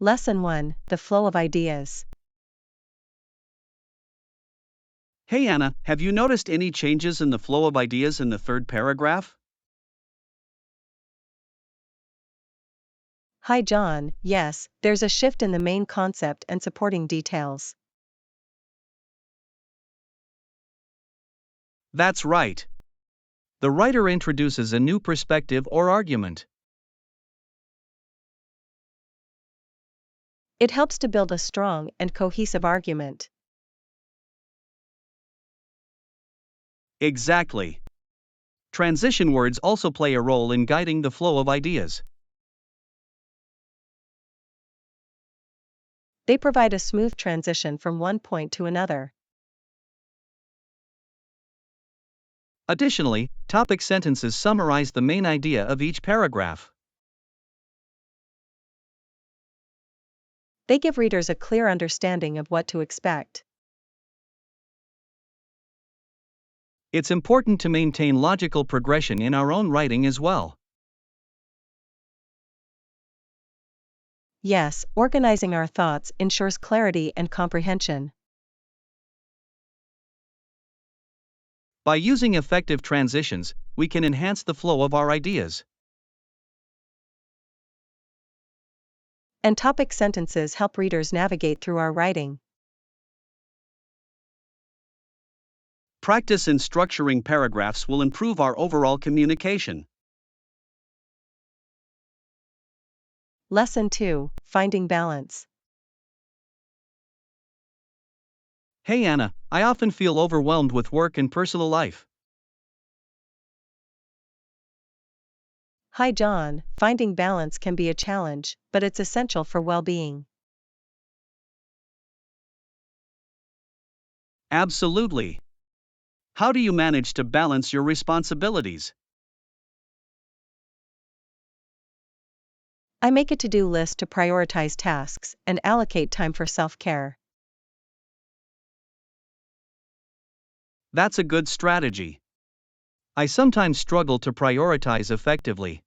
Lesson 1: The Flow of Ideas. Hey Anna, have you noticed any changes in the flow of ideas in the third paragraph? Hi John, yes, there's a shift in the main concept and supporting details. That's right. The writer introduces a new perspective or argument. It helps to build a strong and cohesive argument. Exactly. Transition words also play a role in guiding the flow of ideas. They provide a smooth transition from one point to another. Additionally, topic sentences summarize the main idea of each paragraph. They give readers a clear understanding of what to expect. It's important to maintain logical progression in our own writing as well. Yes, organizing our thoughts ensures clarity and comprehension. By using effective transitions, we can enhance the flow of our ideas. And topic sentences help readers navigate through our writing. Practice in structuring paragraphs will improve our overall communication. Lesson 2: Finding Balance. Hey Anna, I often feel overwhelmed with work and personal life. Hi John, finding balance can be a challenge, but it's essential for well-being. Absolutely. How do you manage to balance your responsibilities? I make a to-do list to prioritize tasks and allocate time for self-care. That's a good strategy. I sometimes struggle to prioritize effectively.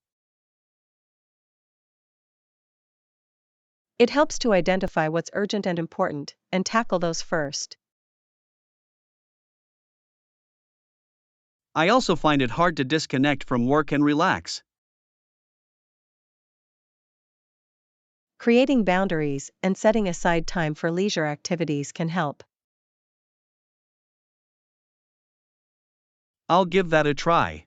It helps to identify what's urgent and important, and tackle those first. I also find it hard to disconnect from work and relax. Creating boundaries and setting aside time for leisure activities can help. I'll give that a try.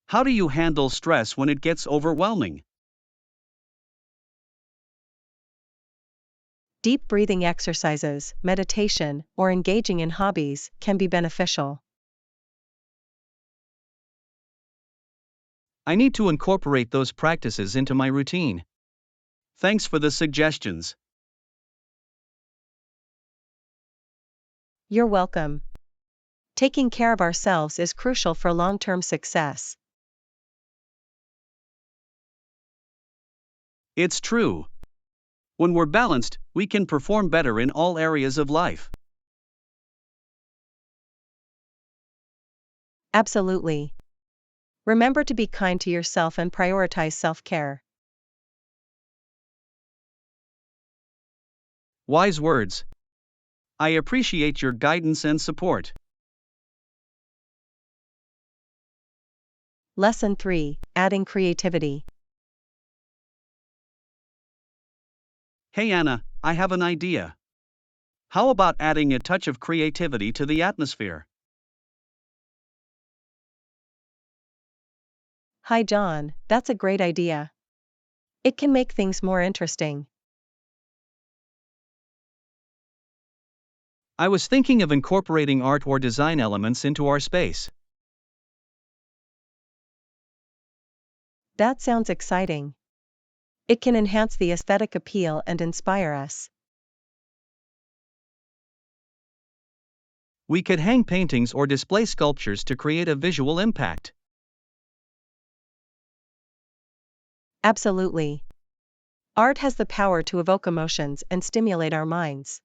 How do you handle stress when it gets overwhelming? Deep breathing exercises, meditation, or engaging in hobbies can be beneficial. I need to incorporate those practices into my routine. Thanks for the suggestions. You're welcome. Taking care of ourselves is crucial for long-term success. It's true. When we're balanced, we can perform better in all areas of life. Absolutely. Remember to be kind to yourself and prioritize self-care. Wise words. I appreciate your guidance and support. Lesson 3: Adding creativity. Hey Anna, I have an idea. How about adding a touch of creativity to the atmosphere? Hi John, that's a great idea. It can make things more interesting. I was thinking of incorporating art or design elements into our space. That sounds exciting. It can enhance the aesthetic appeal and inspire us. We could hang paintings or display sculptures to create a visual impact. Absolutely. Art has the power to evoke emotions and stimulate our minds.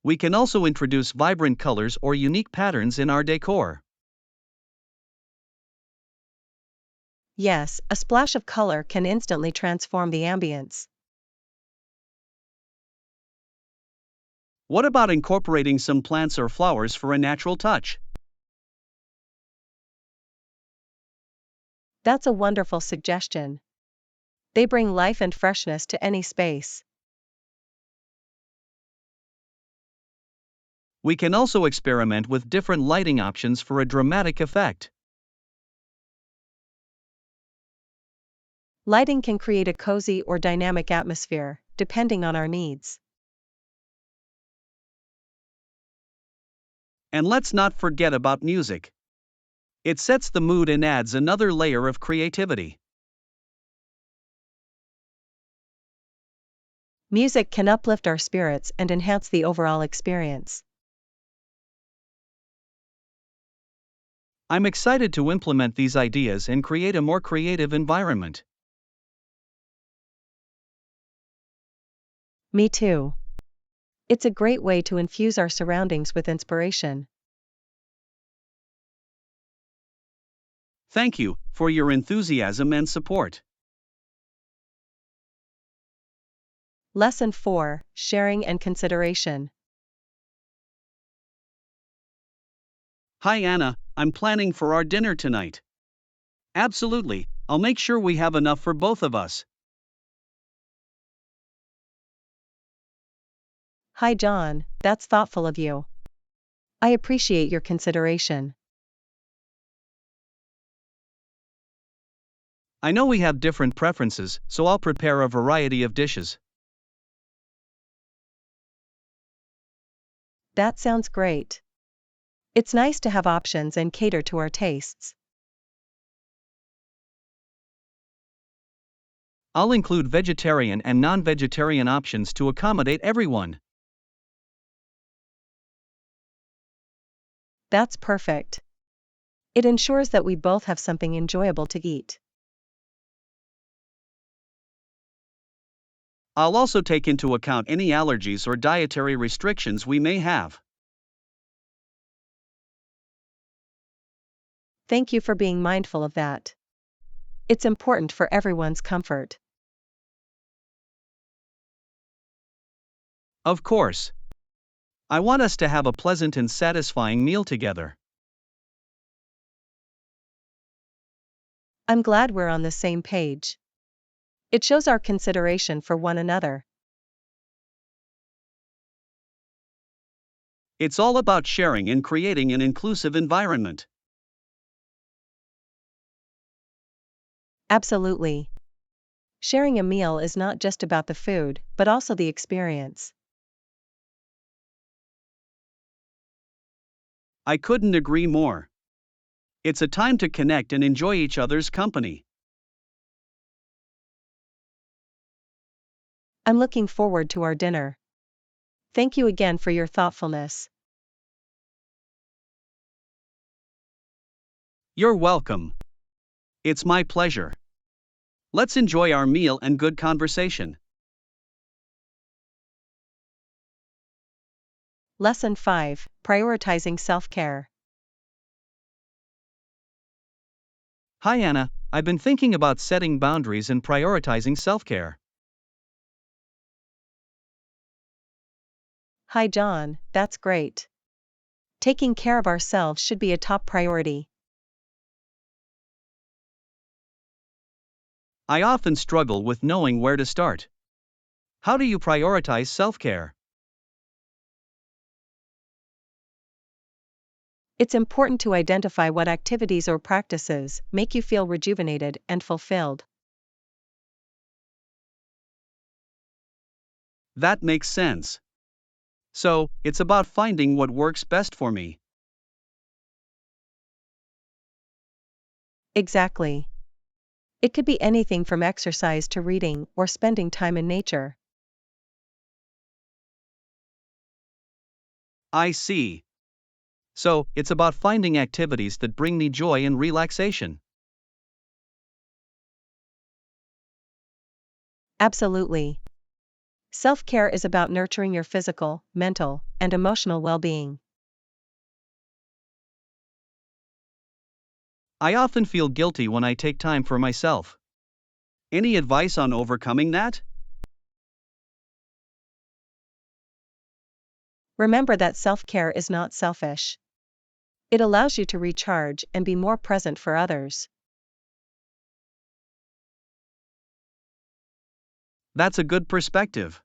We can also introduce vibrant colors or unique patterns in our decor. Yes, a splash of color can instantly transform the ambience. What about incorporating some plants or flowers for a natural touch? That's a wonderful suggestion. They bring life and freshness to any space. We can also experiment with different lighting options for a dramatic effect. Lighting can create a cozy or dynamic atmosphere, depending on our needs. And let's not forget about music. It sets the mood and adds another layer of creativity. Music can uplift our spirits and enhance the overall experience. I'm excited to implement these ideas and create a more creative environment. Me too. It's a great way to infuse our surroundings with inspiration. Thank you for your enthusiasm and support. Lesson 4: Sharing and Consideration. Hi Anna, I'm planning for our dinner tonight. Absolutely, I'll make sure we have enough for both of us. Hi John, that's thoughtful of you. I appreciate your consideration. I know we have different preferences, so I'll prepare a variety of dishes. That sounds great. It's nice to have options and cater to our tastes. I'll include vegetarian and non-vegetarian options to accommodate everyone. That's perfect. It ensures that we both have something enjoyable to eat. I'll also take into account any allergies or dietary restrictions we may have. Thank you for being mindful of that. It's important for everyone's comfort. Of course. I want us to have a pleasant and satisfying meal together. I'm glad we're on the same page. It shows our consideration for one another. It's all about sharing and creating an inclusive environment. Absolutely. Sharing a meal is not just about the food, but also the experience. I couldn't agree more. It's a time to connect and enjoy each other's company. I'm looking forward to our dinner. Thank you again for your thoughtfulness. You're welcome. It's my pleasure. Let's enjoy our meal and good conversation. Lesson 5: Prioritizing Self-Care. Hi Anna, I've been thinking about setting boundaries and prioritizing self-care. Hi John, that's great. Taking care of ourselves should be a top priority. I often struggle with knowing where to start. How do you prioritize self-care? It's important to identify what activities or practices make you feel rejuvenated and fulfilled. That makes sense. So, it's about finding what works best for me. Exactly. It could be anything from exercise to reading or spending time in nature. I see. So, it's about finding activities that bring me joy and relaxation. Absolutely. Self-care is about nurturing your physical, mental, and emotional well-being. I often feel guilty when I take time for myself. Any advice on overcoming that? Remember that self-care is not selfish. It allows you to recharge and be more present for others. That's a good perspective.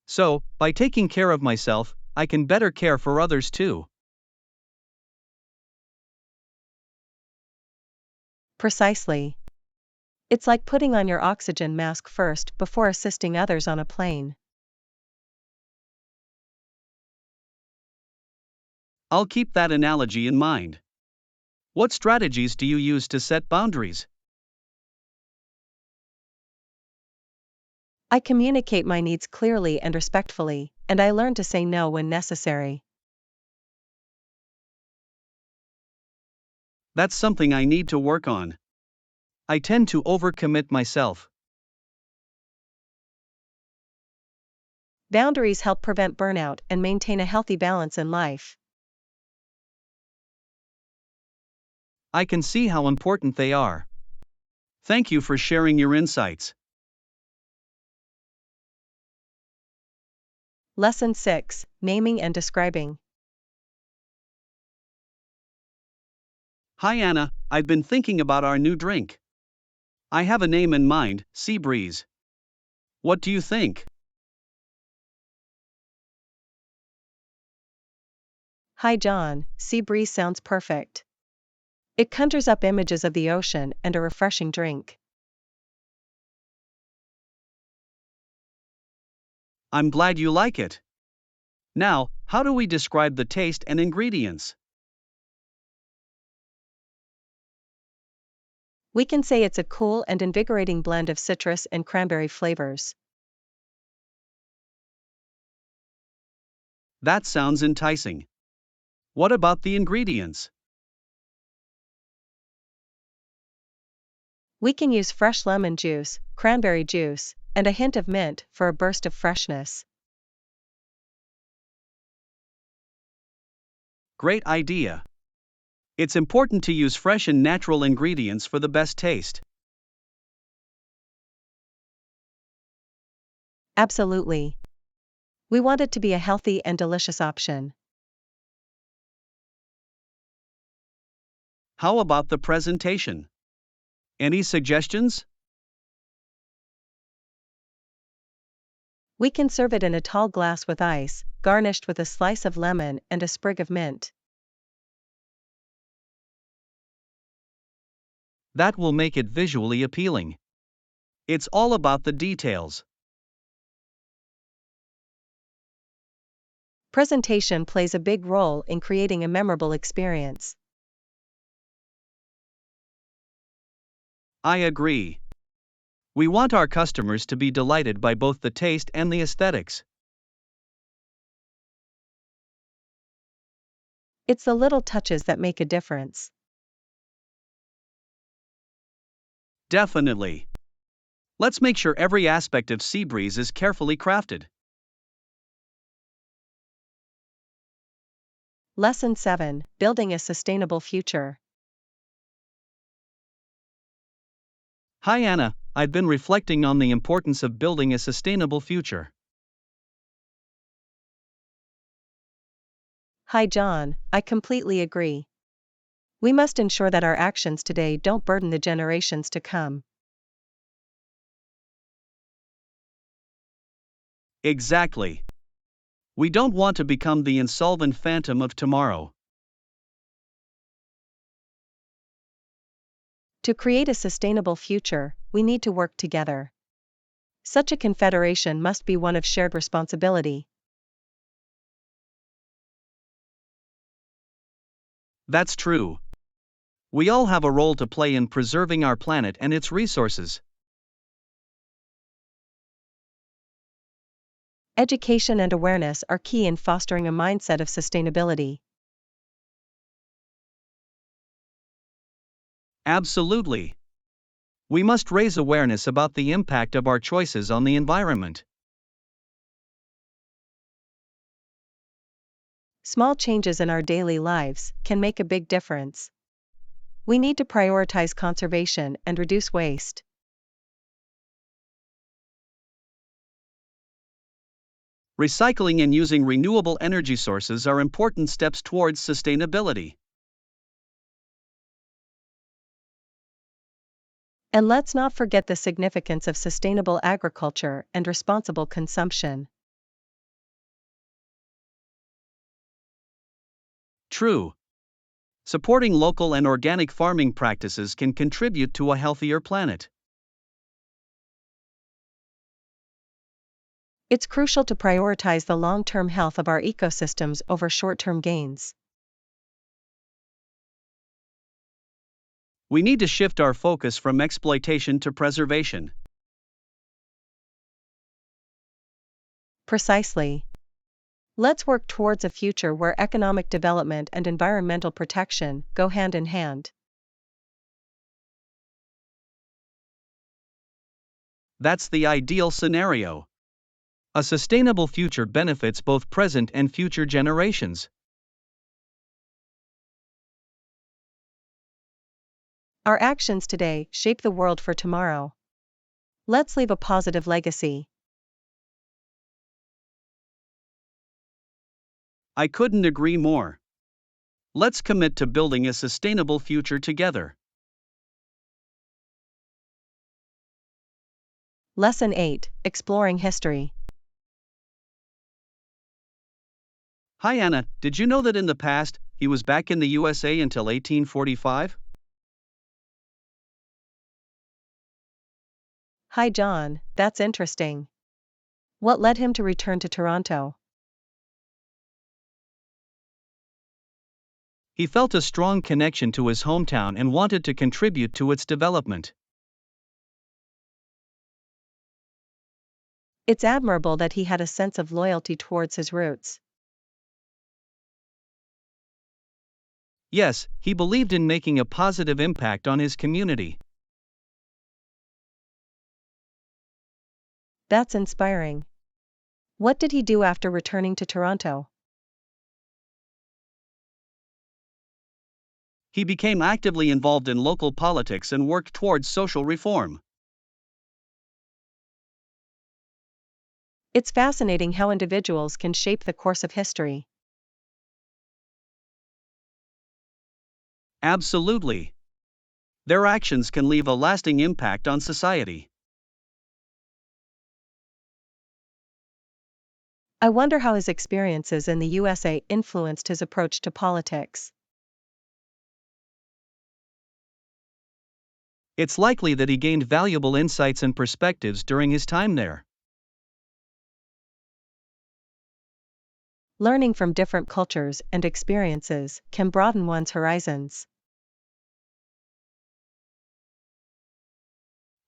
So, by taking care of myself, I can better care for others too. Precisely. It's like putting on your oxygen mask first before assisting others on a plane. I'll keep that analogy in mind. What strategies do you use to set boundaries? I communicate my needs clearly and respectfully, and I learn to say no when necessary. That's something I need to work on. I tend to overcommit myself. Boundaries help prevent burnout and maintain a healthy balance in life. I can see how important they are. Thank you for sharing your insights. Lesson 6: Naming and Describing. Hi Anna, I've been thinking about our new drink. I have a name in mind, Sea Breeze. What do you think? Hi John, sea breeze sounds perfect. It conjures up images of the ocean and a refreshing drink. I'm glad you like it. Now, how do we describe the taste and ingredients? We can say it's a cool and invigorating blend of citrus and cranberry flavors. That sounds enticing. What about the ingredients? We can use fresh lemon juice, cranberry juice, and a hint of mint for a burst of freshness. Great idea. It's important to use fresh and natural ingredients for the best taste. Absolutely. We want it to be a healthy and delicious option. How about the presentation? Any suggestions? We can serve it in a tall glass with ice, garnished with a slice of lemon and a sprig of mint. That will make it visually appealing. It's all about the details. Presentation plays a big role in creating a memorable experience. I agree. We want our customers to be delighted by both the taste and the aesthetics. It's the little touches that make a difference. Definitely. Let's make sure every aspect of Seabreeze is carefully crafted. Lesson 7: Building a Sustainable Future. Hi Anna, I've been reflecting on the importance of building a sustainable future. Hi John, I completely agree. We must ensure that our actions today don't burden the generations to come. Exactly. We don't want to become the insolvent phantom of tomorrow. To create a sustainable future, we need to work together. Such a confederation must be one of shared responsibility. That's true. We all have a role to play in preserving our planet and its resources. Education and awareness are key in fostering a mindset of sustainability. Absolutely. We must raise awareness about the impact of our choices on the environment. Small changes in our daily lives can make a big difference. We need to prioritize conservation and reduce waste. Recycling and using renewable energy sources are important steps towards sustainability. And let's not forget the significance of sustainable agriculture and responsible consumption. True. Supporting local and organic farming practices can contribute to a healthier planet. It's crucial to prioritize the long-term health of our ecosystems over short-term gains. We need to shift our focus from exploitation to preservation. Precisely. Let's work towards a future where economic development and environmental protection go hand in hand. That's the ideal scenario. A sustainable future benefits both present and future generations. Our actions today shape the world for tomorrow. Let's leave a positive legacy. I couldn't agree more. Let's commit to building a sustainable future together. Lesson 8: Exploring History. Hi Anna, did you know that in the past, he was back in the USA until 1845? Hi John, that's interesting. What led him to return to Toronto? He felt a strong connection to his hometown and wanted to contribute to its development. It's admirable that he had a sense of loyalty towards his roots. Yes, he believed in making a positive impact on his community. That's inspiring. What did he do after returning to Toronto? He became actively involved in local politics and worked towards social reform. It's fascinating how individuals can shape the course of history. Absolutely. Their actions can leave a lasting impact on society. I wonder how his experiences in the USA influenced his approach to politics. It's likely that he gained valuable insights and perspectives during his time there. Learning from different cultures and experiences can broaden one's horizons.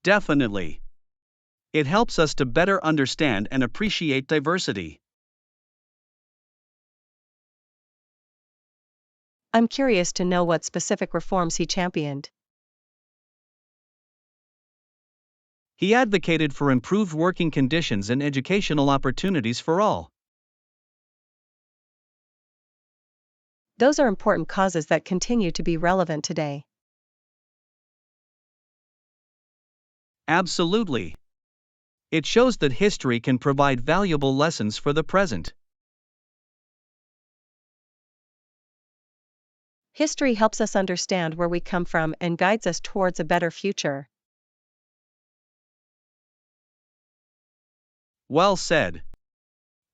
Definitely. It helps us to better understand and appreciate diversity. I'm curious to know what specific reforms he championed. He advocated for improved working conditions and educational opportunities for all. Those are important causes that continue to be relevant today. Absolutely. It shows that history can provide valuable lessons for the present. History helps us understand where we come from and guides us towards a better future. Well said.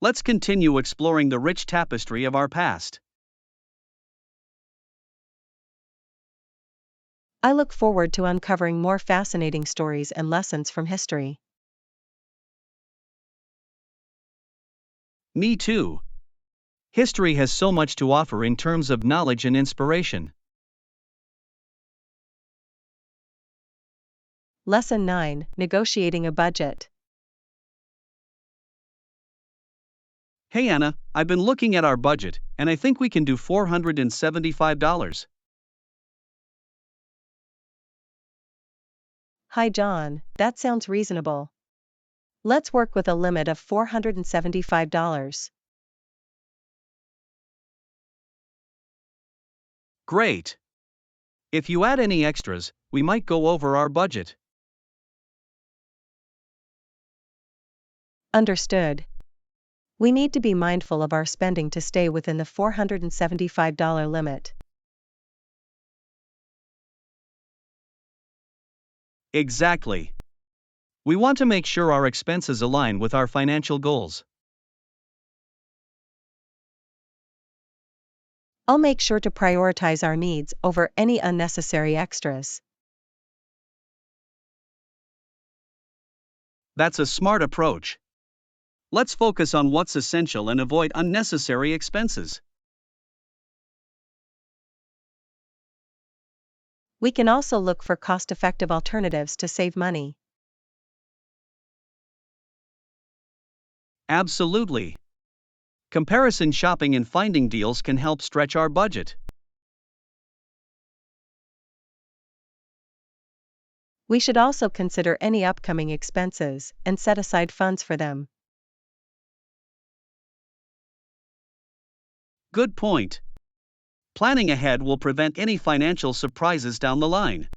Let's continue exploring the rich tapestry of our past. I look forward to uncovering more fascinating stories and lessons from history. Me too. History has so much to offer in terms of knowledge and inspiration. Lesson 9: Negotiating a Budget. Hey Anna, I've been looking at our budget, and I think we can do $475. Hi John, that sounds reasonable. Let's work with a limit of $475. Great. If you add any extras, we might go over our budget. Understood. We need to be mindful of our spending to stay within the $475 limit. Exactly. We want to make sure our expenses align with our financial goals. I'll make sure to prioritize our needs over any unnecessary extras. That's a smart approach. Let's focus on what's essential and avoid unnecessary expenses. We can also look for cost-effective alternatives to save money. Absolutely. Comparison shopping and finding deals can help stretch our budget. We should also consider any upcoming expenses and set aside funds for them. Good point. Planning ahead will prevent any financial surprises down the line.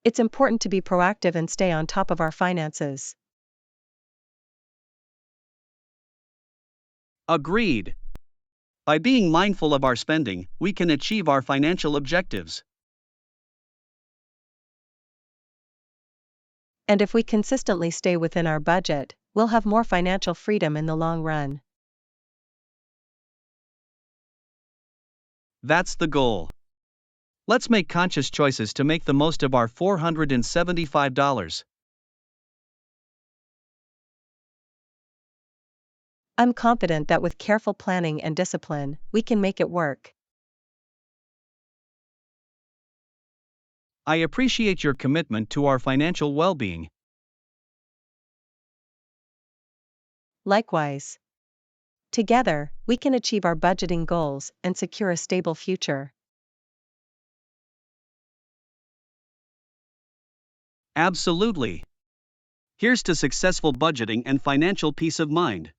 It's important to be proactive and stay on top of our finances. Agreed. By being mindful of our spending, we can achieve our financial objectives. And if we consistently stay within our budget, we'll have more financial freedom in the long run. That's the goal. Let's make conscious choices to make the most of our $475. I'm confident that with careful planning and discipline, we can make it work. I appreciate your commitment to our financial well-being. Likewise. Together, we can achieve our budgeting goals and secure a stable future. Absolutely. Here's to successful budgeting and financial peace of mind.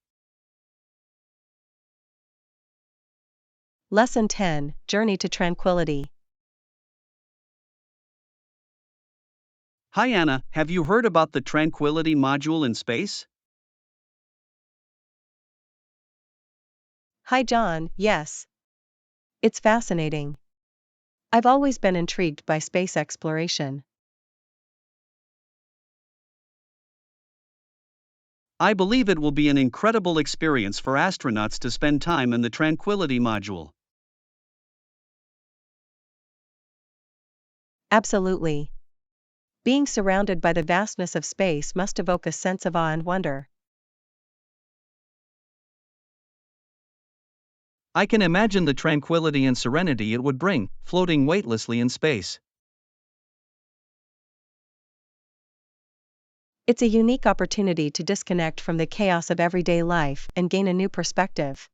Lesson 10: Journey to Tranquility. Hi Anna, have you heard about the Tranquility module in space? Hi John, yes. It's fascinating. I've always been intrigued by space exploration. I believe it will be an incredible experience for astronauts to spend time in the Tranquility module. Absolutely. Being surrounded by the vastness of space must evoke a sense of awe and wonder. I can imagine the tranquility and serenity it would bring, floating weightlessly in space. It's a unique opportunity to disconnect from the chaos of everyday life and gain a new perspective.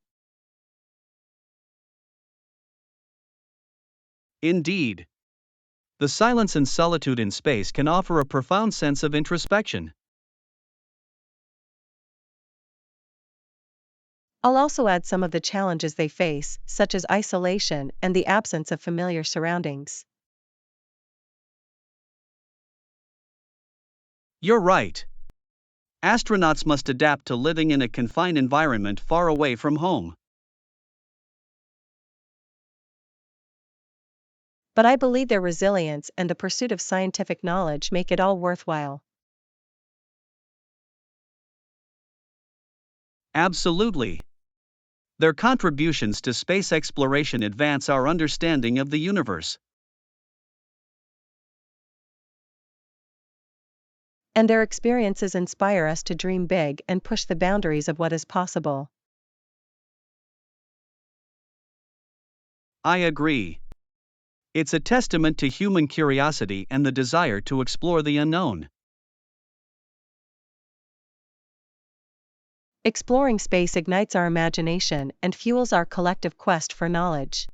Indeed. The silence and solitude in space can offer a profound sense of introspection. I'll also add some of the challenges they face, such as isolation and the absence of familiar surroundings. You're right. Astronauts must adapt to living in a confined environment far away from home. But I believe their resilience and the pursuit of scientific knowledge make it all worthwhile. Absolutely. Their contributions to space exploration advance our understanding of the universe. And their experiences inspire us to dream big and push the boundaries of what is possible. I agree. It's a testament to human curiosity and the desire to explore the unknown. Exploring space ignites our imagination and fuels our collective quest for knowledge.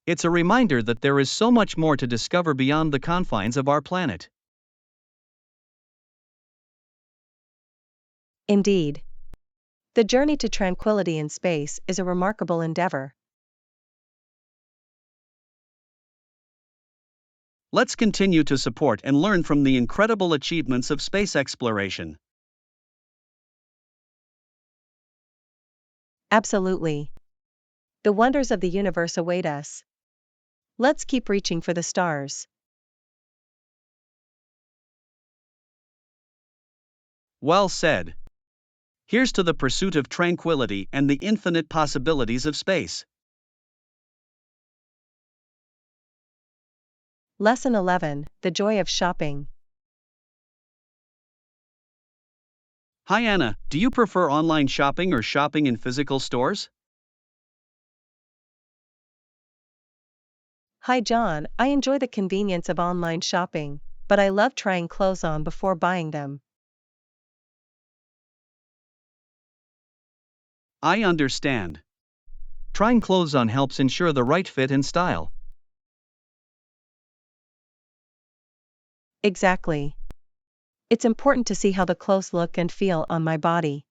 It's a reminder that there is so much more to discover beyond the confines of our planet. Indeed. The journey to tranquility in space is a remarkable endeavor. Let's continue to support and learn from the incredible achievements of space exploration. Absolutely. The wonders of the universe await us. Let's keep reaching for the stars. Well said. Here's to the pursuit of tranquility and the infinite possibilities of space. Lesson 11: The Joy of Shopping. Hi Anna, do you prefer online shopping or shopping in physical stores? Hi John, I enjoy the convenience of online shopping, but I love trying clothes on before buying them. I understand. Trying clothes on helps ensure the right fit and style. Exactly. It's important to see how the clothes look and feel on my body.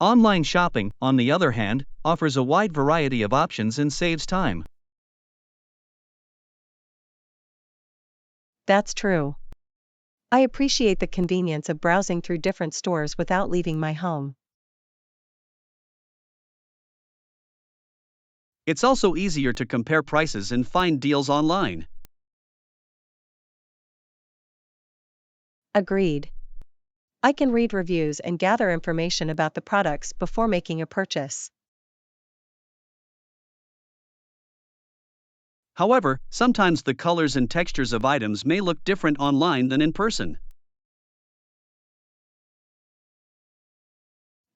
Online shopping, on the other hand, offers a wide variety of options and saves time. That's true. I appreciate the convenience of browsing through different stores without leaving my home. It's also easier to compare prices and find deals online. Agreed. I can read reviews and gather information about the products before making a purchase. However, sometimes the colors and textures of items may look different online than in person.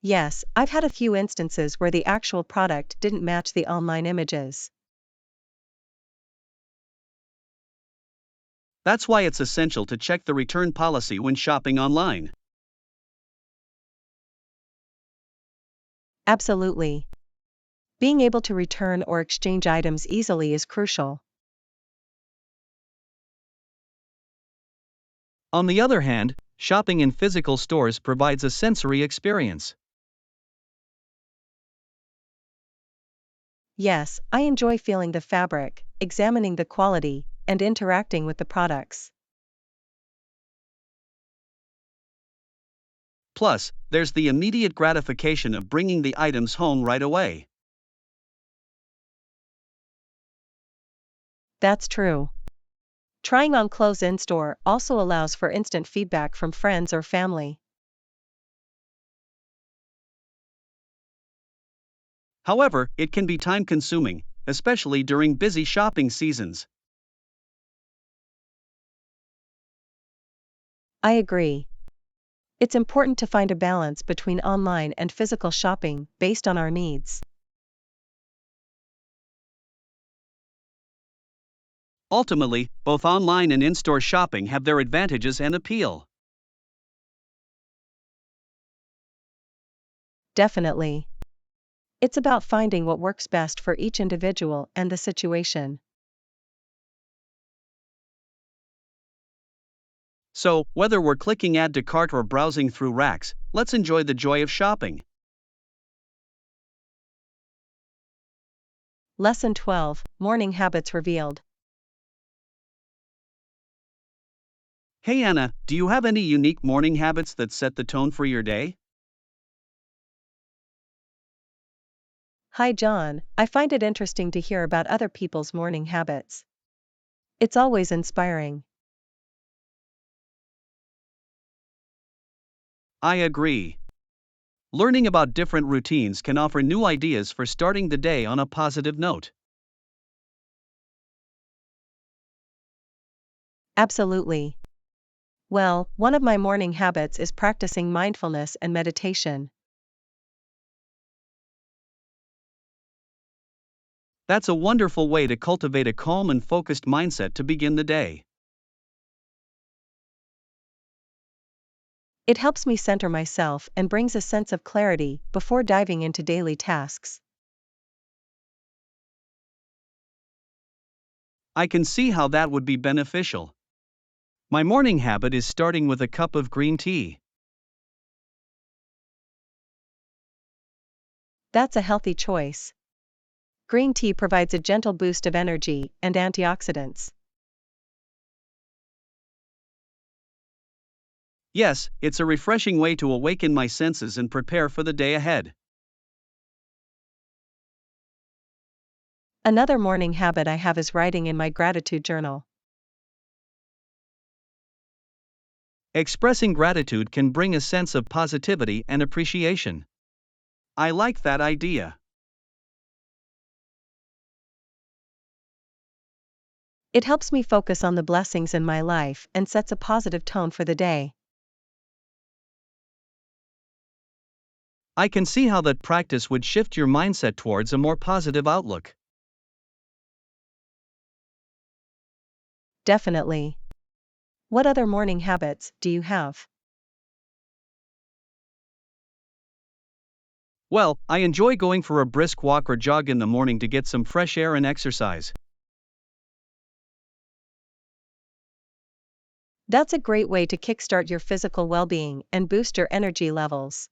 Yes, I've had a few instances where the actual product didn't match the online images. That's why it's essential to check the return policy when shopping online. Absolutely. Being able to return or exchange items easily is crucial. On the other hand, shopping in physical stores provides a sensory experience. Yes, I enjoy feeling the fabric, examining the quality, and interacting with the products. Plus, there's the immediate gratification of bringing the items home right away. That's true. Trying on clothes in store also allows for instant feedback from friends or family. However, it can be time consuming, especially during busy shopping seasons. I agree. It's important to find a balance between online and physical shopping based on our needs. Ultimately, both online and in store shopping have their advantages and appeal. Definitely. It's about finding what works best for each individual and the situation. So, whether we're clicking add to cart or browsing through racks, let's enjoy the joy of shopping. Lesson 12: Morning Habits Revealed. Hey Anna, do you have any unique morning habits that set the tone for your day? Hi John, I find it interesting to hear about other people's morning habits. It's always inspiring. I agree. Learning about different routines can offer new ideas for starting the day on a positive note. Absolutely. Well, one of my morning habits is practicing mindfulness and meditation. That's a wonderful way to cultivate a calm and focused mindset to begin the day. It helps me center myself and brings a sense of clarity before diving into daily tasks. I can see how that would be beneficial. My morning habit is starting with a cup of green tea. That's a healthy choice. Green tea provides a gentle boost of energy and antioxidants. Yes, it's a refreshing way to awaken my senses and prepare for the day ahead. Another morning habit I have is writing in my gratitude journal. Expressing gratitude can bring a sense of positivity and appreciation. I like that idea. It helps me focus on the blessings in my life and sets a positive tone for the day. I can see how that practice would shift your mindset towards a more positive outlook. Definitely. What other morning habits do you have? Well, I enjoy going for a brisk walk or jog in the morning to get some fresh air and exercise. That's a great way to kickstart your physical well-being and boost your energy levels.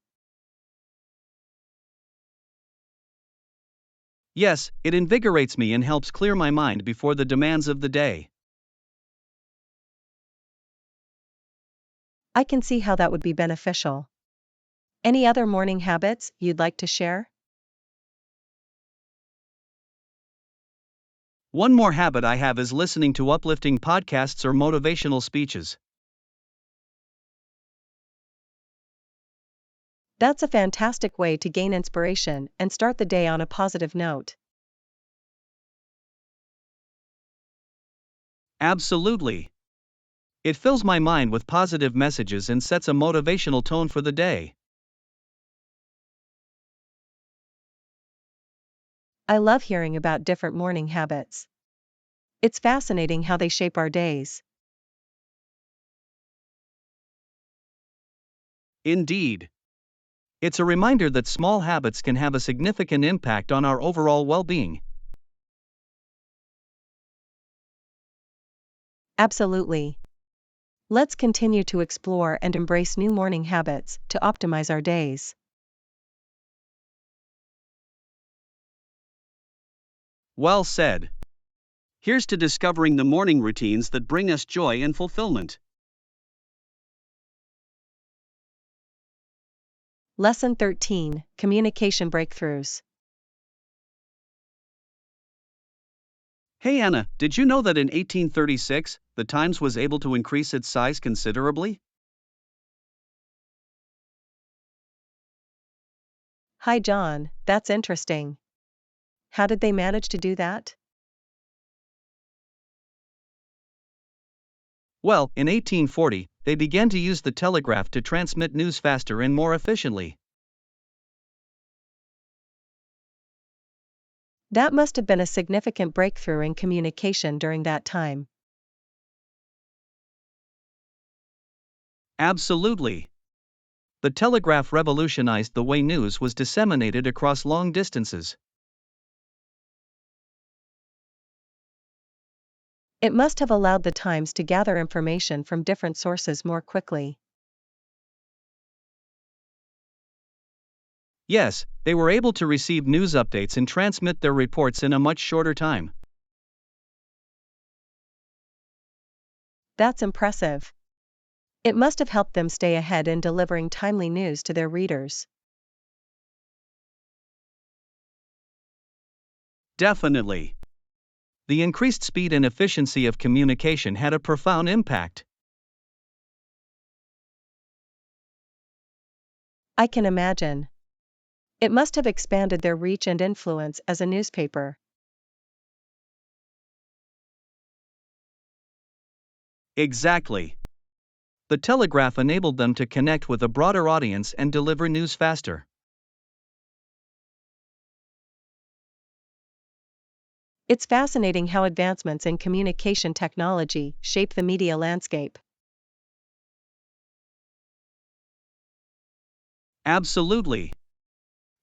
Yes, it invigorates me and helps clear my mind before the demands of the day. I can see how that would be beneficial. Any other morning habits you'd like to share? One more habit I have is listening to uplifting podcasts or motivational speeches. That's a fantastic way to gain inspiration and start the day on a positive note. Absolutely. It fills my mind with positive messages and sets a motivational tone for the day. I love hearing about different morning habits. It's fascinating how they shape our days. Indeed. It's a reminder that small habits can have a significant impact on our overall well being. Absolutely. Let's continue to explore and embrace new morning habits to optimize our days. Well said. Here's to discovering the morning routines that bring us joy and fulfillment. Lesson 13: Communication Breakthroughs. Hey Anna, did you know that in 1836, the Times was able to increase its size considerably? Hi John, that's interesting. How did they manage to do that? Well, in 1840, they began to use the telegraph to transmit news faster and more efficiently. That must have been a significant breakthrough in communication during that time. Absolutely. The telegraph revolutionized the way news was disseminated across long distances. It must have allowed the Times to gather information from different sources more quickly. Yes, they were able to receive news updates and transmit their reports in a much shorter time. That's impressive. It must have helped them stay ahead in delivering timely news to their readers. Definitely. The increased speed and efficiency of communication had a profound impact. I can imagine. It must have expanded their reach and influence as a newspaper. Exactly. The telegraph enabled them to connect with a broader audience and deliver news faster. It's fascinating how advancements in communication technology shape the media landscape. Absolutely.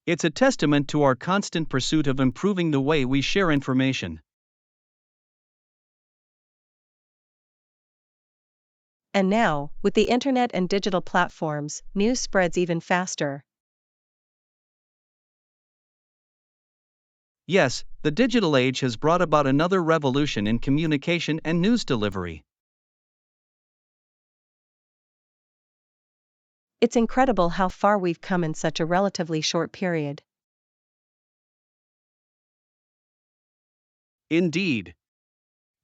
It's a testament to our constant pursuit of improving the way we share information. And now, with the internet and digital platforms, news spreads even faster. Yes, the digital age has brought about another revolution in communication and news delivery. It's incredible how far we've come in such a relatively short period. Indeed.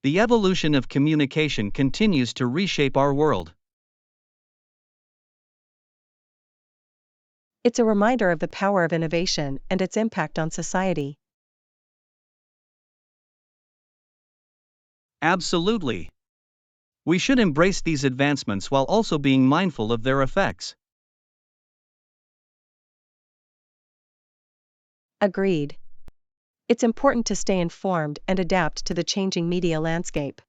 The evolution of communication continues to reshape our world. It's a reminder of the power of innovation and its impact on society. Absolutely. We should embrace these advancements while also being mindful of their effects. Agreed. It's important to stay informed and adapt to the changing media landscape.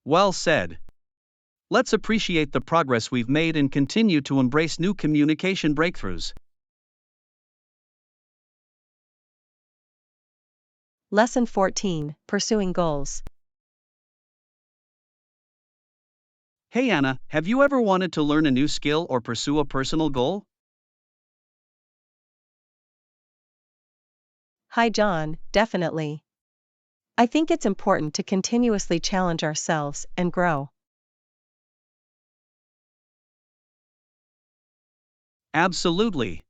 Well said. Let's appreciate the progress we've made and continue to embrace new communication breakthroughs. Lesson 14: Pursuing Goals. Hey Anna, have you ever wanted to learn a new skill or pursue a personal goal? Hi John, definitely. I think it's important to continuously challenge ourselves and grow. Absolutely.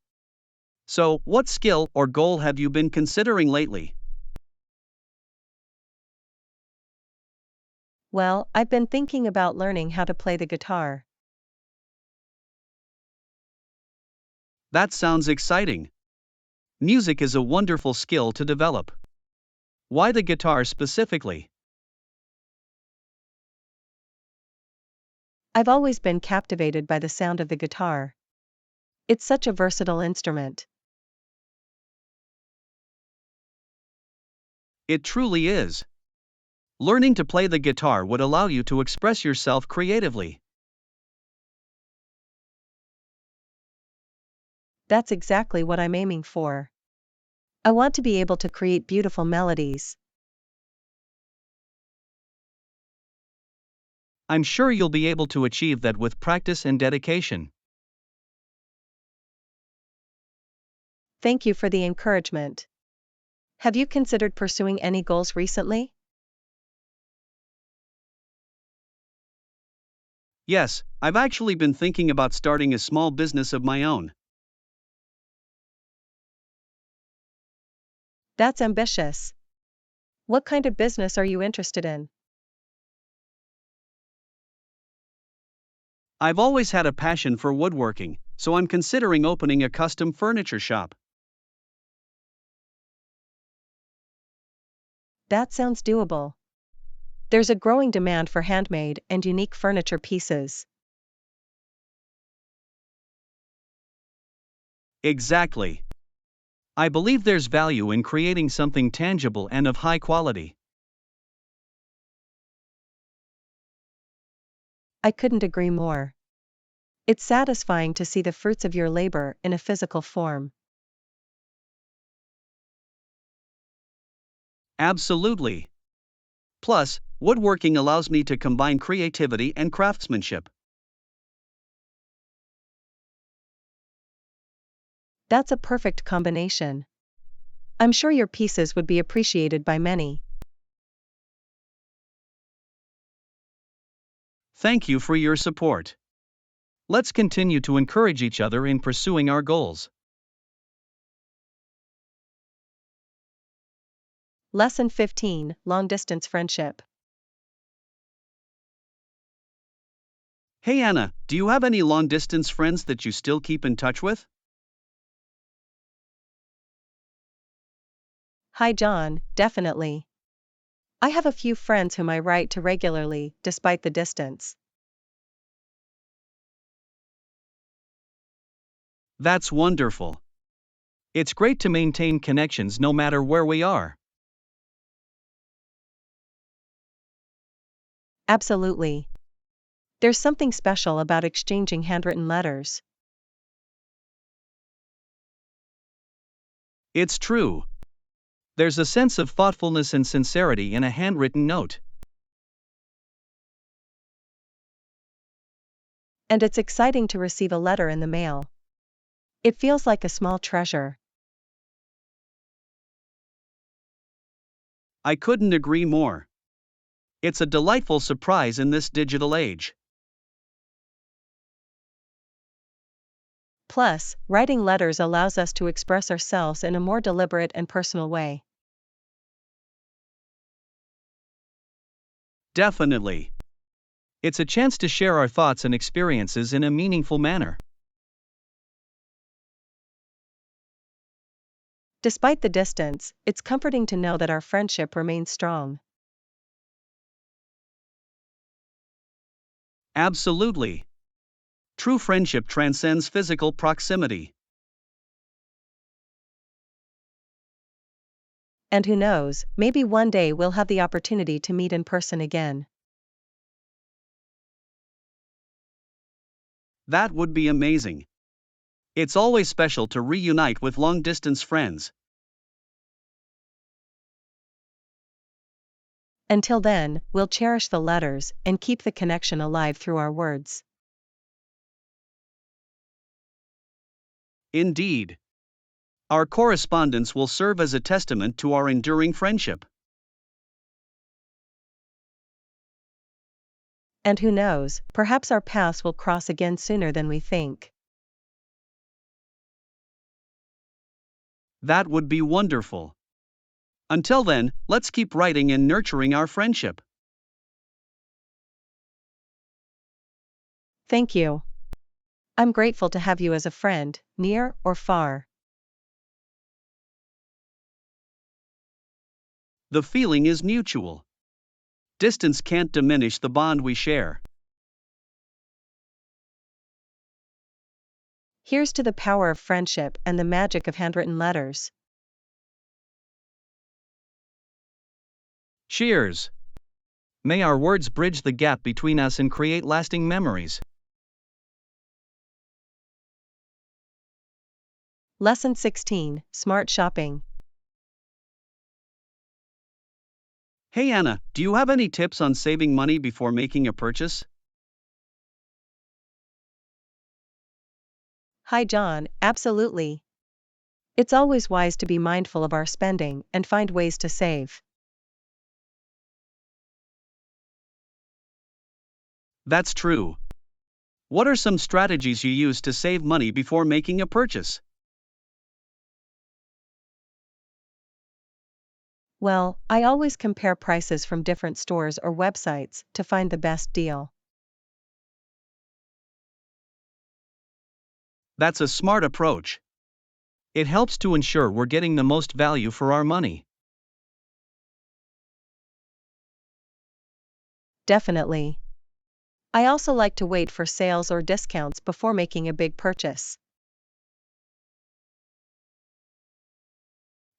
So, what skill or goal have you been considering lately? Well, I've been thinking about learning how to play the guitar. That sounds exciting. Music is a wonderful skill to develop. Why the guitar specifically? I've always been captivated by the sound of the guitar. It's such a versatile instrument. It truly is. Learning to play the guitar would allow you to express yourself creatively. That's exactly what I'm aiming for. I want to be able to create beautiful melodies. I'm sure you'll be able to achieve that with practice and dedication. Thank you for the encouragement. Have you considered pursuing any goals recently? Yes, I've actually been thinking about starting a small business of my own. That's ambitious. What kind of business are you interested in? I've always had a passion for woodworking, so I'm considering opening a custom furniture shop. That sounds doable. There's a growing demand for handmade and unique furniture pieces. Exactly. I believe there's value in creating something tangible and of high quality. I couldn't agree more. It's satisfying to see the fruits of your labor in a physical form. Absolutely. Plus, woodworking allows me to combine creativity and craftsmanship. That's a perfect combination. I'm sure your pieces would be appreciated by many. Thank you for your support. Let's continue to encourage each other in pursuing our goals. Lesson 15: Long Distance Friendship. Hey Anna, do you have any long distance friends that you still keep in touch with? Hi John, definitely. I have a few friends whom I write to regularly, despite the distance. That's wonderful. It's great to maintain connections no matter where we are. Absolutely. There's something special about exchanging handwritten letters. It's true. There's a sense of thoughtfulness and sincerity in a handwritten note. And it's exciting to receive a letter in the mail. It feels like a small treasure. I couldn't agree more. It's a delightful surprise in this digital age. Plus, writing letters allows us to express ourselves in a more deliberate and personal way. Definitely. It's a chance to share our thoughts and experiences in a meaningful manner. Despite the distance, it's comforting to know that our friendship remains strong. Absolutely. True friendship transcends physical proximity. And who knows, maybe one day we'll have the opportunity to meet in person again. That would be amazing. It's always special to reunite with long distance friends. Until then, we'll cherish the letters and keep the connection alive through our words. Indeed. Our correspondence will serve as a testament to our enduring friendship. And who knows, perhaps our paths will cross again sooner than we think. That would be wonderful. Until then, let's keep writing and nurturing our friendship. Thank you. I'm grateful to have you as a friend, near or far. The feeling is mutual. Distance can't diminish the bond we share. Here's to the power of friendship and the magic of handwritten letters. Cheers. May our words bridge the gap between us and create lasting memories. Lesson 16, Smart Shopping. Hey Anna, do you have any tips on saving money before making a purchase? Hi John, absolutely. It's always wise to be mindful of our spending and find ways to save. That's true. What are some strategies you use to save money before making a purchase? Well, I always compare prices from different stores or websites to find the best deal. That's a smart approach. It helps to ensure we're getting the most value for our money. Definitely. I also like to wait for sales or discounts before making a big purchase.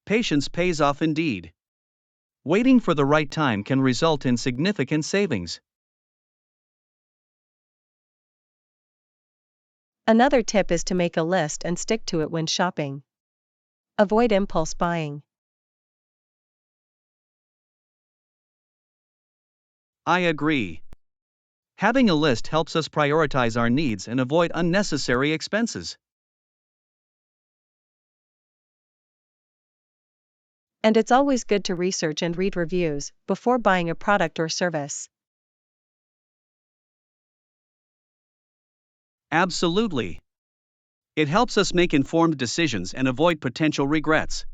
Patience pays off indeed. Waiting for the right time can result in significant savings. Another tip is to make a list and stick to it when shopping. Avoid impulse buying. I agree. Having a list helps us prioritize our needs and avoid unnecessary expenses. And it's always good to research and read reviews before buying a product or service. Absolutely. It helps us make informed decisions and avoid potential regrets.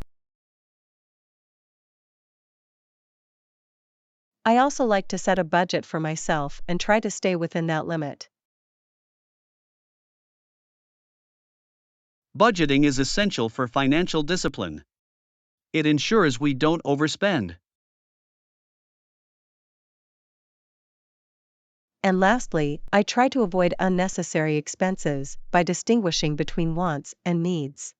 I also like to set a budget for myself and try to stay within that limit. Budgeting is essential for financial discipline. It ensures we don't overspend. And lastly, I try to avoid unnecessary expenses by distinguishing between wants and needs.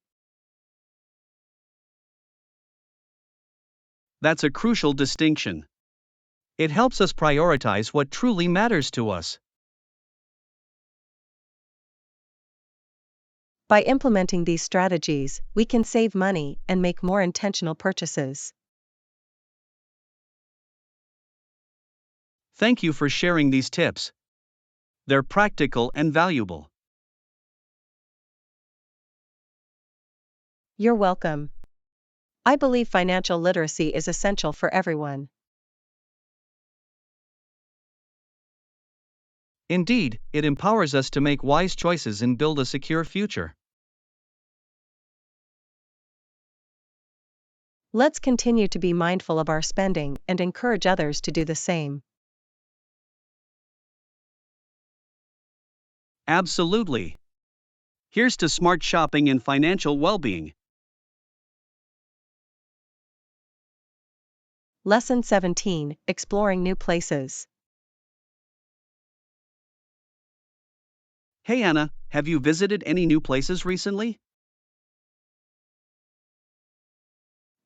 That's a crucial distinction. It helps us prioritize what truly matters to us. By implementing these strategies, we can save money and make more intentional purchases. Thank you for sharing these tips. They're practical and valuable. You're welcome. I believe financial literacy is essential for everyone. Indeed, it empowers us to make wise choices and build a secure future. Let's continue to be mindful of our spending and encourage others to do the same. Absolutely. Here's to smart shopping and financial well being. Lesson 17: Exploring New Places. Hey Anna, have you visited any new places recently?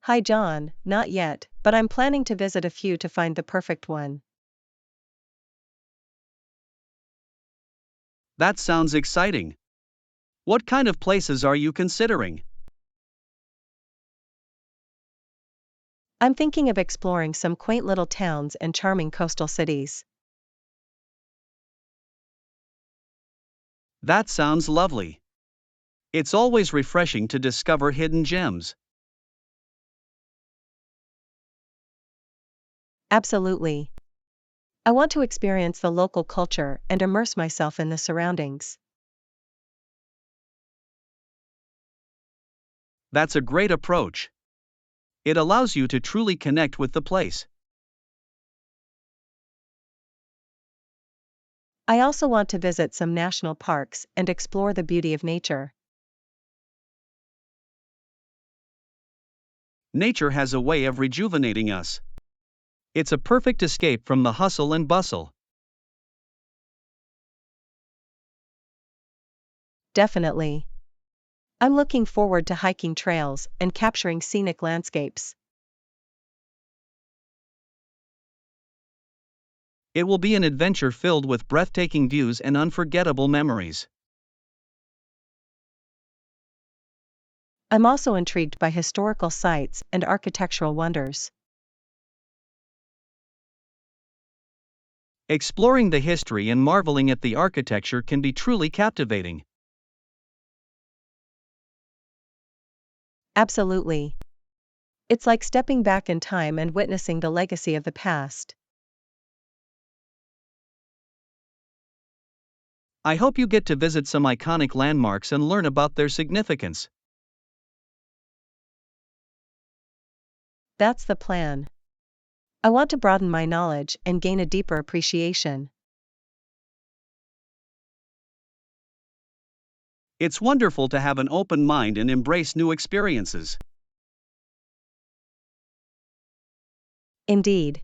Hi John, not yet, but I'm planning to visit a few to find the perfect one. That sounds exciting. What kind of places are you considering? I'm thinking of exploring some quaint little towns and charming coastal cities. That sounds lovely. It's always refreshing to discover hidden gems. Absolutely. I want to experience the local culture and immerse myself in the surroundings. That's a great approach. It allows you to truly connect with the place. I also want to visit some national parks and explore the beauty of nature. Nature has a way of rejuvenating us. It's a perfect escape from the hustle and bustle. Definitely. I'm looking forward to hiking trails and capturing scenic landscapes. It will be an adventure filled with breathtaking views and unforgettable memories. I'm also intrigued by historical sites and architectural wonders. Exploring the history and marveling at the architecture can be truly captivating. Absolutely. It's like stepping back in time and witnessing the legacy of the past. I hope you get to visit some iconic landmarks and learn about their significance. That's the plan. I want to broaden my knowledge and gain a deeper appreciation. It's wonderful to have an open mind and embrace new experiences. Indeed.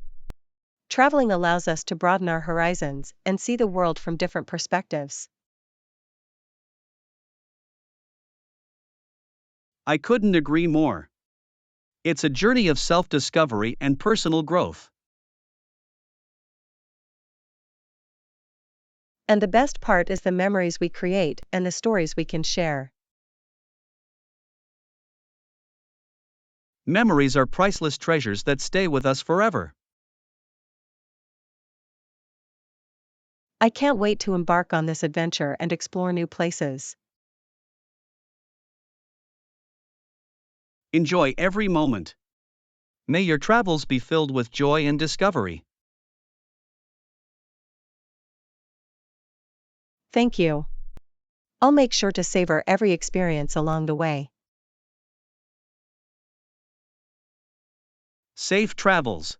Traveling allows us to broaden our horizons and see the world from different perspectives. I couldn't agree more. It's a journey of self discovery and personal growth. And the best part is the memories we create and the stories we can share. Memories are priceless treasures that stay with us forever. I can't wait to embark on this adventure and explore new places. Enjoy every moment. May your travels be filled with joy and discovery. Thank you. I'll make sure to savor every experience along the way. Safe travels.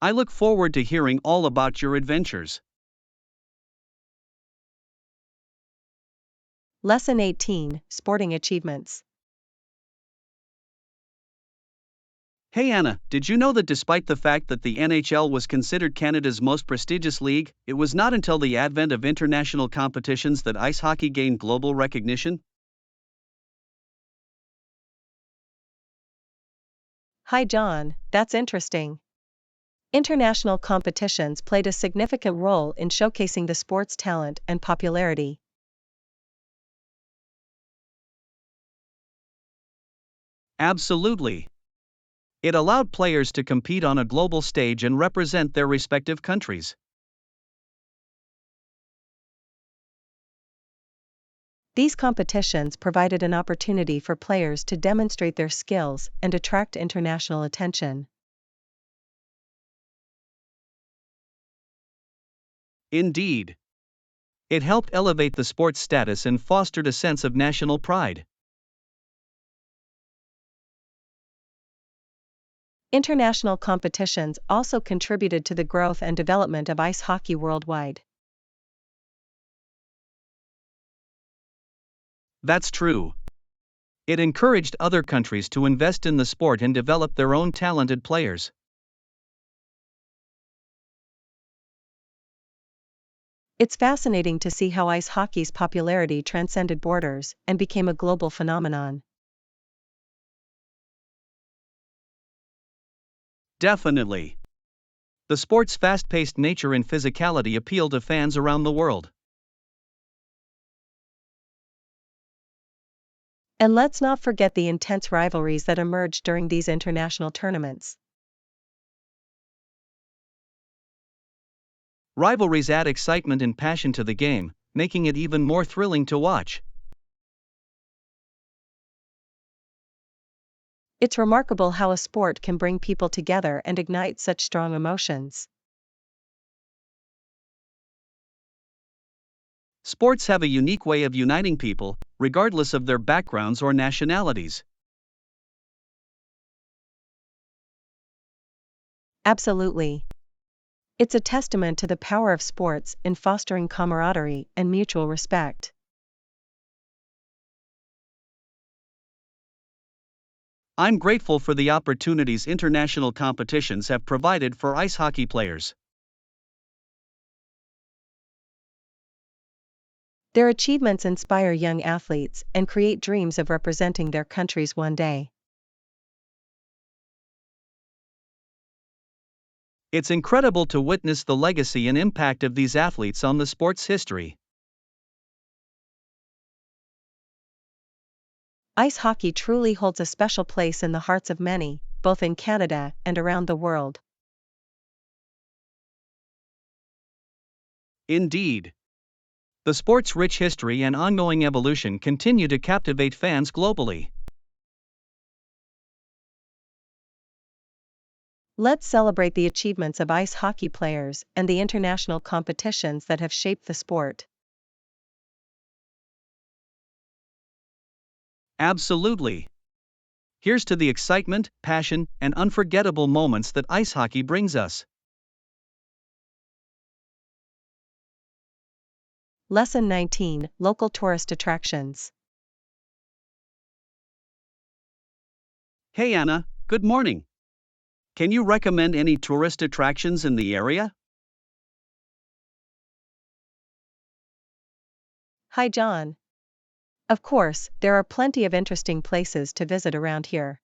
I look forward to hearing all about your adventures. Lesson 18: Sporting Achievements. Hey Anna, did you know that despite the fact that the NHL was considered Canada's most prestigious league, it was not until the advent of international competitions that ice hockey gained global recognition? Hi John, that's interesting. International competitions played a significant role in showcasing the sport's talent and popularity. Absolutely. It allowed players to compete on a global stage and represent their respective countries. These competitions provided an opportunity for players to demonstrate their skills and attract international attention. Indeed. It helped elevate the sport's status and fostered a sense of national pride. International competitions also contributed to the growth and development of ice hockey worldwide. That's true. It encouraged other countries to invest in the sport and develop their own talented players. It's fascinating to see how ice hockey's popularity transcended borders and became a global phenomenon. Definitely. The sport's fast paced nature and physicality appeal to fans around the world. And let's not forget the intense rivalries that emerged during these international tournaments. Rivalries add excitement and passion to the game, making it even more thrilling to watch. It's remarkable how a sport can bring people together and ignite such strong emotions. Sports have a unique way of uniting people, regardless of their backgrounds or nationalities. Absolutely. It's a testament to the power of sports in fostering camaraderie and mutual respect. I'm grateful for the opportunities international competitions have provided for ice hockey players. Their achievements inspire young athletes and create dreams of representing their countries one day. It's incredible to witness the legacy and impact of these athletes on the sport's history. Ice hockey truly holds a special place in the hearts of many, both in Canada and around the world. Indeed. The sport's rich history and ongoing evolution continue to captivate fans globally. Let's celebrate the achievements of ice hockey players and the international competitions that have shaped the sport. Absolutely. Here's to the excitement, passion, and unforgettable moments that ice hockey brings us. Lesson 19: Local tourist attractions. Hey Anna, good morning. Can you recommend any tourist attractions in the area? Hi John. Of course, there are plenty of interesting places to visit around here.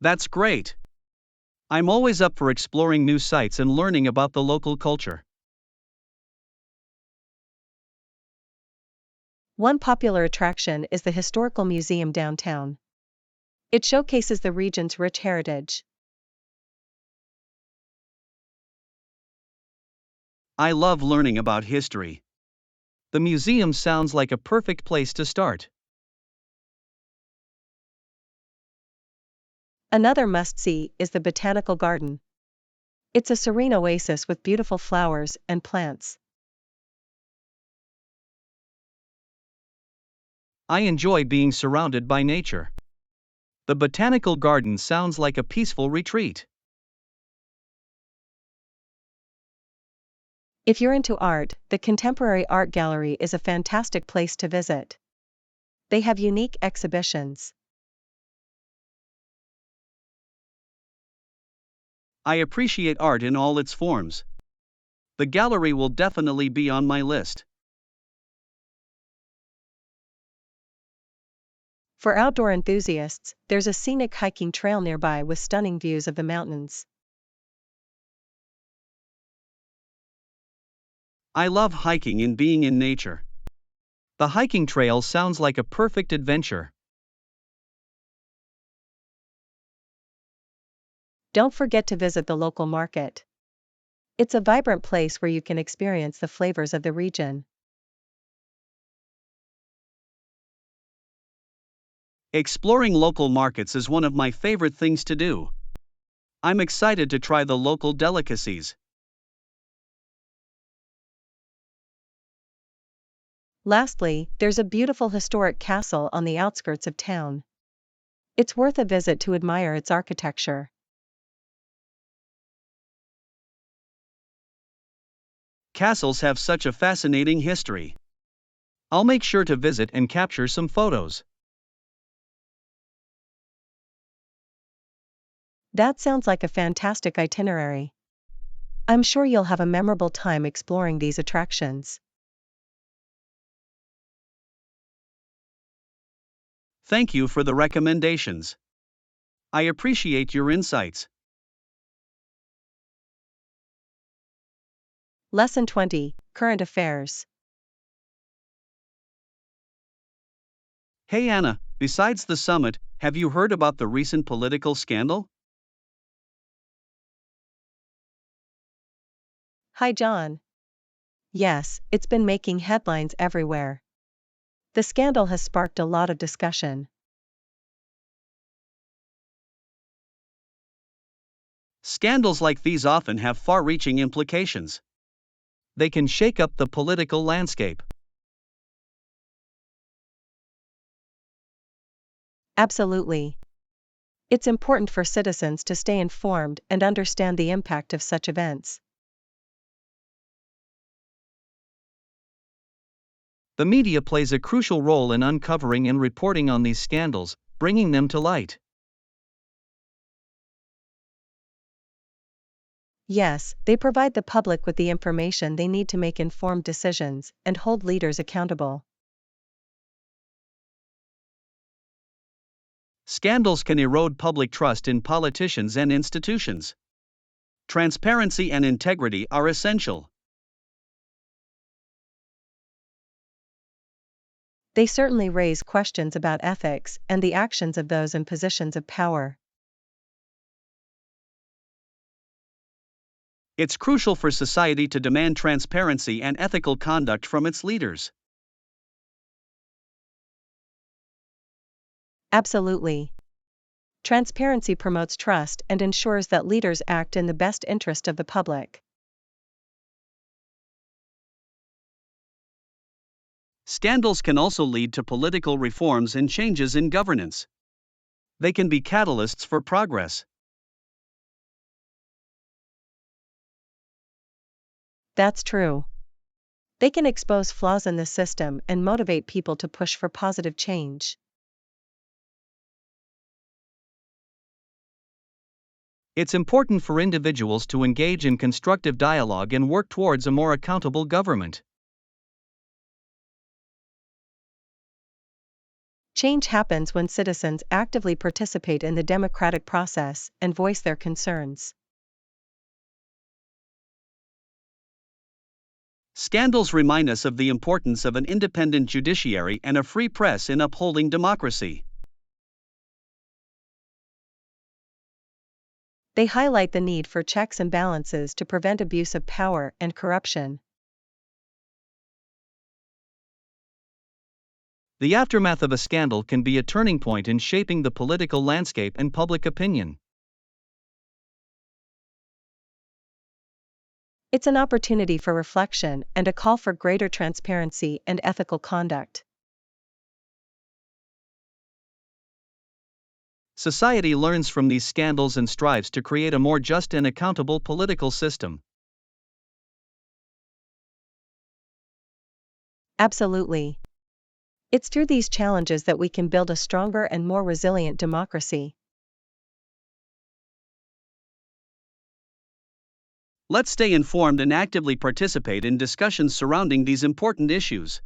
That's great. I'm always up for exploring new sites and learning about the local culture. One popular attraction is the Historical Museum downtown. It showcases the region's rich heritage. I love learning about history. The museum sounds like a perfect place to start. Another must-see is the Botanical Garden. It's a serene oasis with beautiful flowers and plants. I enjoy being surrounded by nature. The botanical garden sounds like a peaceful retreat. If you're into art, the Contemporary Art Gallery is a fantastic place to visit. They have unique exhibitions. I appreciate art in all its forms. The gallery will definitely be on my list. For outdoor enthusiasts, there's a scenic hiking trail nearby with stunning views of the mountains. I love hiking and being in nature. The hiking trail sounds like a perfect adventure. Don't forget to visit the local market. It's a vibrant place where you can experience the flavors of the region. Exploring local markets is one of my favorite things to do. I'm excited to try the local delicacies. Lastly, there's a beautiful historic castle on the outskirts of town. It's worth a visit to admire its architecture. Castles have such a fascinating history. I'll make sure to visit and capture some photos. That sounds like a fantastic itinerary. I'm sure you'll have a memorable time exploring these attractions. Thank you for the recommendations. I appreciate your insights. Lesson 20, Current Affairs. Hey Anna, besides the summit, have you heard about the recent political scandal? Hi John. Yes, it's been making headlines everywhere. The scandal has sparked a lot of discussion. Scandals like these often have far reaching implications. They can shake up the political landscape. Absolutely. It's important for citizens to stay informed and understand the impact of such events. The media plays a crucial role in uncovering and reporting on these scandals, bringing them to light. Yes, they provide the public with the information they need to make informed decisions and hold leaders accountable. Scandals can erode public trust in politicians and institutions. Transparency and integrity are essential. They certainly raise questions about ethics and the actions of those in positions of power. It's crucial for society to demand transparency and ethical conduct from its leaders. Absolutely. Transparency promotes trust and ensures that leaders act in the best interest of the public. Scandals can also lead to political reforms and changes in governance. They can be catalysts for progress. That's true. They can expose flaws in the system and motivate people to push for positive change. It's important for individuals to engage in constructive dialogue and work towards a more accountable government. Change happens when citizens actively participate in the democratic process and voice their concerns. Scandals remind us of the importance of an independent judiciary and a free press in upholding democracy. They highlight the need for checks and balances to prevent abuse of power and corruption. The aftermath of a scandal can be a turning point in shaping the political landscape and public opinion. It's an opportunity for reflection and a call for greater transparency and ethical conduct. Society learns from these scandals and strives to create a more just and accountable political system. Absolutely. It's through these challenges that we can build a stronger and more resilient democracy. Let's stay informed and actively participate in discussions surrounding these important issues.